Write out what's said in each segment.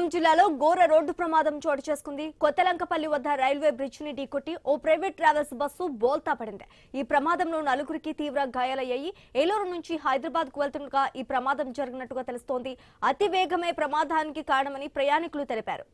ఖమ్మం జిల్లాలో ఘోర రోడ్డు ప్రమాదం చోటు చేసుకుంది. కొత్తలంకపల్లి వద్ద రైల్వే బ్రిడ్జ్ ని ఢీకొట్టి ఓ ప్రైవేట్ ట్రావెల్స్ బస్సు బోల్తా పడింది. ఈ ప్రమాదంలో నలుగురికి తీవ్ర గాయాలయ్యాయి. ఏలూరు నుంచి హైదరాబాద్ కు వెళ్తుండగా ఈ ప్రమాదం జరిగినట్టుగా తెలుస్తోంది. అతి వేగమే ప్రమాదానికి కారణమని ప్రయాణికులు తెలిపారు.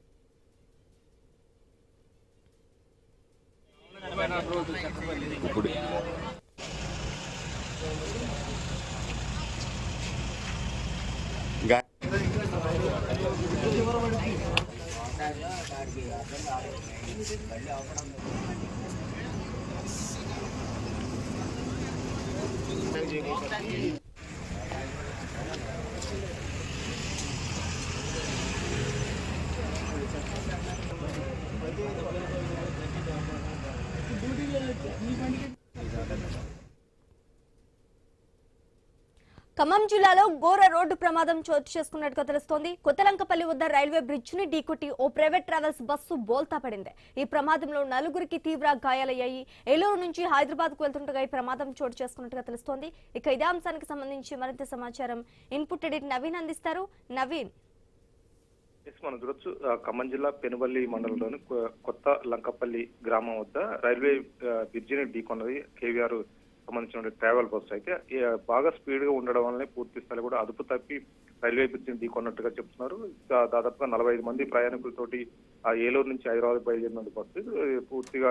ఖమ్మం జిల్లాలో ఘోర రోడ్డు ప్రమాదం చోటు చేసుకున్నట్టుగా తెలుస్తోంది. కొత్తలంకపల్లి వద్ద రైల్వే బ్రిడ్జ్ ని ఢీకొట్టి ఓ ప్రైవేట్ ట్రావెల్స్ బస్సు బోల్తా పడింది. ఈ ప్రమాదంలో నలుగురికి తీవ్ర గాయాలయ్యాయి. ఏలూరు నుంచి హైదరాబాద్ కు వెళ్తుండగా ఈ ప్రమాదం చోటు చేసుకున్నట్టుగా తెలుస్తోంది. ఇక ఇదే అంశానికి సంబంధించి మరింత సమాచారం ఇన్పుట్ ఎడిట్ నవీన్ అందిస్తారు. నవీన్, మనం చూడొచ్చు, ఖమ్మం జిల్లా పెనుబల్లి మండలంలోని కొత్త లంకపల్లి గ్రామం వద్ద రైల్వే బ్రిడ్జిని ఢీకొన్నది కేవీఆర్ సంబంధించిన ట్రావెల్ బస్సు. అయితే బాగా స్పీడ్ గా ఉండడం వల్లనే పూర్తి స్థాయి కూడా అదుపు తప్పి రైల్వే బ్రిడ్జిని ఢీకొన్నట్టుగా చెప్తున్నారు. దాదాపుగా 45 మంది ప్రయాణికులతోటి ఏలూరు నుంచి హైదరాబాద్ బయలుదేరిన బస్సు పూర్తిగా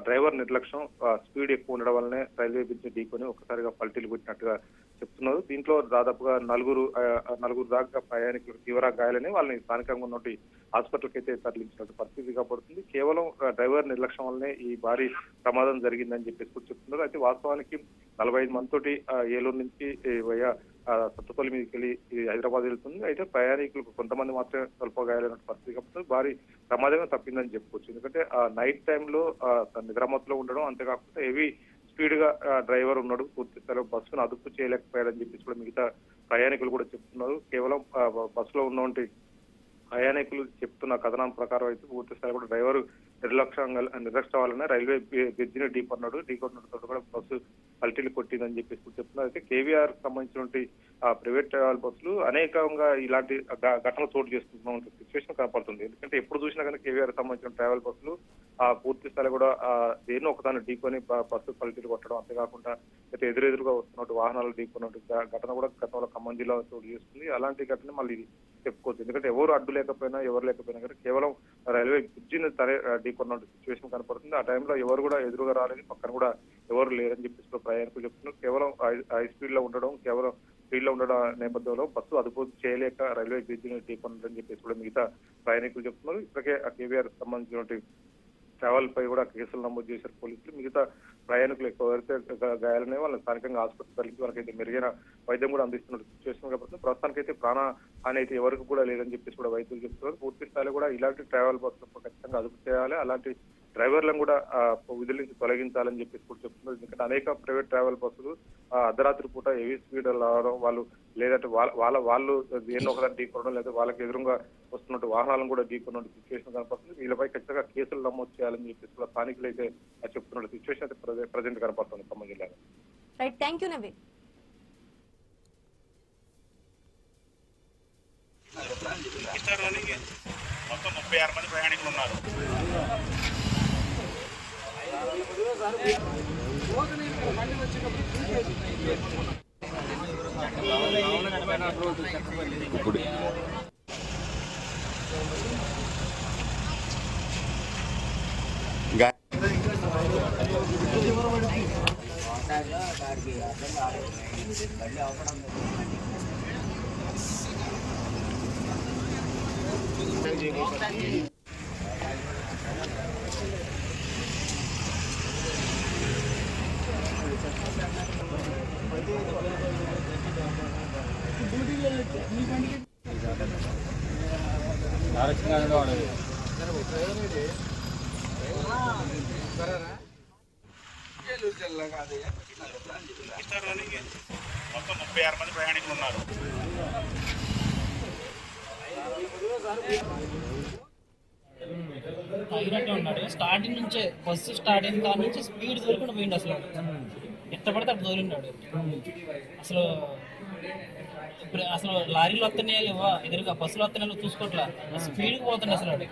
డ్రైవర్ నిర్లక్ష్యం, స్పీడ్ ఎక్కువ ఉండడం వల్లనే రైల్వే బ్రిడ్జిని ఢీకొని ఒక్కసారిగా పల్టీలు కొట్టినట్టుగా చెప్తున్నారు. దీంట్లో దాదాపుగా నలుగురు దాకా ప్రయాణికులు తీవ్ర గాయాలని వాళ్ళని స్థానికంగా ఉన్నటువంటి హాస్పిటల్కి అయితే తరలించినట్టు పరిస్థితి కాబడుతుంది. కేవలం డ్రైవర్ నిర్లక్ష్యం వల్లనే ఈ భారీ ప్రమాదం జరిగిందని చెప్పేసి కూడా చెప్తున్నారు. అయితే వాస్తవానికి 45 మందితోటి ఏలూరు నుంచి వయా సత్తపల్లి మీదకి వెళ్ళి హైదరాబాద్ వెళ్తుంది. అయితే ప్రయాణికులకు కొంతమంది మాత్రమే స్వల్ప గాయాలైన పరిస్థితి కాబట్టి భారీ ప్రమాదమే తప్పిందని చెప్పుకోవచ్చు. ఎందుకంటే నైట్ టైంలో నిద్రమత్తులో ఉండడం, అంతేకాకుండా హెవీ స్పీడ్ గా డ్రైవర్ ఉన్నాడు, పూర్తి స్థాయిలో బస్సును అదుపు చేయలేకపోయాడని చెప్పేసి కూడా మిగతా ప్రయాణికులు కూడా చెప్తున్నారు. కేవలం బస్సులో ఉన్నటువంటి ప్రయాణికులు చెప్తున్న కథనం ప్రకారం అయితే పూర్తి స్థాయి కూడా డ్రైవర్ నిర్లక్ష్యం వల్లనే రైల్వే బ్రిడ్జిని ఢీకొన్నతో కూడా బస్సు పల్టీలు కొట్టిందని చెప్పేసి కూడా చెప్తున్నారు. అయితే కేవీఆర్ సంబంధించినటువంటి ప్రైవేట్ ట్రావెల్ బస్సులు అనేకంగా ఇలాంటి ఘటనలు చోటు చేసుకుంటున్న సిచ్యువేషన్ కనపడుతుంది. ఎందుకంటే ఎప్పుడు చూసినా కానీ కేవీఆర్ సంబంధించిన ట్రావెల్ బస్సులు పూర్తి స్థాయి కూడా దేన్ని ఒకదాన్ని ఢీకొని బస్సు పల్టీలు కొట్టడం, అంతేకాకుండా అయితే ఎదురెదురుగా వస్తున్నట్టు వాహనాలు ఢీకొన్నట్టు ఘటన కూడా గతంలో ఖమ్మం జిల్లాలో చోటు చేస్తుంది. అలాంటి ఘటన మళ్ళీ చెప్పుకోవచ్చు. ఎందుకంటే ఎవరు అడ్డు లేకపోయినా ఎవరు లేకపోయినా కానీ కేవలం రైల్వే బ్రిడ్జిని ఢీకొన్నట్టు సిచ్యువేషన్ కనపడుతుంది. ఆ టైంలో ఎవరు కూడా ఎదురుగా రాలేదు, పక్కన కూడా ఎవరు లేరని చెప్పేసి ప్రయాణికులు చెప్తున్నారు. కేవలం హై స్పీడ్ లో ఉండడం నేపథ్యంలో బస్సు అదుపు చేయలేక రైల్వే బ్రిడ్జిని ఢీకొన్నదని చెప్పేసి కూడా మిగతా ప్రయాణికులు చెప్తున్నారు. ఇప్పటికే ఆ కేవీఆర్ సంబంధించినటువంటి ట్రావెల్ పై కూడా కేసులు నమోదు చేశారు పోలీసులు. మిగతా ప్రయాణికులు ఎవరైతే గాయాలనే వాళ్ళని స్థానికంగా ఆసుపత్రి తరలించి వాళ్ళకైతే మెరుగైన వైద్యం కూడా అందిస్తున్న సిచ్యువేషన్ కాబట్టి ప్రస్తుతానికైతే ప్రాణ హాని అయితే ఎవరికి కూడా లేదని చెప్పేసి కూడా వైద్యులు చెప్తున్నారు. పూర్తి స్థాయిలో కూడా ఇలాంటి ట్రావెల్ బస్సులు ఖచ్చితంగా అదుపు చేయాలి, అలాంటి డ్రైవర్లను కూడా విధుల నుంచి తొలగించాలని చెప్పేసి కూడా చెప్తున్నారు. ఎందుకంటే అనేక ప్రైవేట్ ట్రావెల్ బస్సులు అర్ధరాత్రి పూట హెవీ స్పీడ్ రావడం, వాళ్ళు లేదంటే వాళ్ళు దేన్ని ఒకదాన్ని ఢీకొనడం, లేదా వాళ్ళకి ఎదురుగా వస్తున్నట్టు వాహనాలను కూడా ఢీకొన్నట్టు సిచ్యువేషన్ కనపడుతుంది. వీళ్ళపై ఖచ్చితంగా కేసులు నమోదు చేయాలని చెప్పేసి కూడా స్థానికులు అయితే చెప్తున్నట్టు సిచ్యువేషన్ అయితే ప్రజెంట్ కనపడుతుంది ఖమ్మం జిల్లాలో. Right, thank you Naveen. మొత్తం 36 మంది ప్రయాణికులు ఉన్నారు. మొత్తం 36 మంది ప్రయాణికులు ఉన్నారు. తాగినట్టే ఉన్నాడు. స్టార్టింగ్ నుంచే బస్సు స్టార్ట్ అయిన కాడ నుంచి స్పీడ్ దొరకకుండా పోయింది. అసలు ఎట్ట పడితే అట్లా దొరికినాడు. అసలు ఇప్పుడు అసలు లారీలు వస్తున్నాయో లేవా, ఎదురుగా బస్సులు వస్తున్నాయో చూసుకోవట్లా, స్పీడ్కి పోతుంది అసలు వాడు.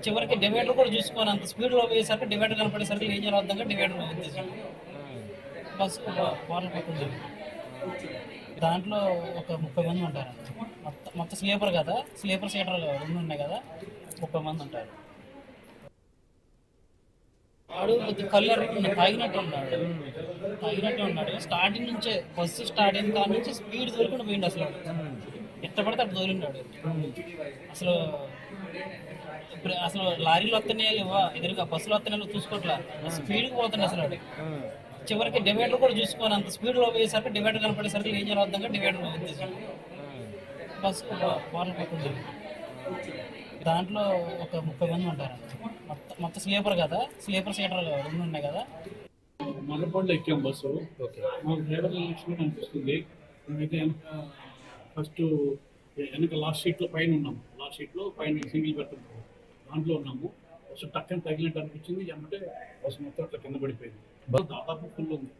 చివరికి డివైడర్ కూడా చూసుకోని అంత స్పీడ్లో పోయేసరికి డివైడర్ కనపడేసరికి ఏం చేయాలి అర్థంగా డివైడర్ వచ్చేసాడు. బస్సు వాటర్ పడుతుంది. దాంట్లో ఒక 30 మంది ఉంటారు. మొత్తం స్లీపర్ కదా, స్లీపర్ సీటర్ రెండు ఉన్నాయి కదా, 30 మంది ఉంటారు. వాడు కొద్దిగా కళ్ళు తాగినట్టు ఉన్నాడు. స్టార్టింగ్ నుంచే బస్సు స్టార్టింగ్ కాడ నుంచి స్పీడ్ దొరికిన పోయిండు అసలు. ఎట్ట పడితే అటు దొరికినాడు అసలు. ఇప్పుడు అసలు లారీలు వస్తున్నాయో లేవా, ఎదురుగా బస్సులు వస్తున్నాయో చూసుకోవట్లా, స్పీడ్కి పోతుంది అసలు వాడు. చివరికి డివైడర్ కూడా చూసుకోని అంత స్పీడ్లో పోయేసరికి డివైడర్ కనపడేసరికి ఏం చేయాలి అర్థంగా డివైడర్ వచ్చేసాడు. బస్సు వాటర్ పడుతుంది. దాంట్లో ఒక 30 మంది ఉంటారు. మొత్తం స్లీపర్ కదా, స్లీపర్ సీటర్ రెండు ఉన్నాయి కదా. మల్లపల్లి ఎక్కాం బస్సు. మాకు డ్రైవర్ ఎలక్షన్ అనిపిస్తుంది. మేమైతే ఫస్ట్ వెనక లాస్ట్ సీట్లో పైన ఉన్నాము. లాస్ట్ సీట్లో పైన సింగిల్ పెడుతున్నాము, దాంట్లో ఉన్నాము. బస్సు టక్కని తగిలినట్టు అనిపించింది. అంటే బస్సు మొత్తం అట్లా కింద పడిపోయింది. బస్సు దాదాపు ఫుల్ ఉంది.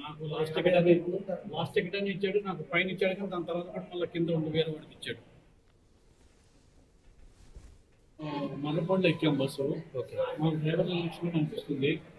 నాకు లాస్ట్ టికెట్ అని ఇచ్చాడు, నాకు పైన ఇచ్చాడు. కానీ దాని తర్వాత కూడా మళ్ళీ కింద ఉండి వేరే వాడికి ఇచ్చాడు. మల్లపల్లి ఎక్కాం బస్సు. మాకు డ్రైవర్ ఎలక్షన్ అనిపిస్తుంది.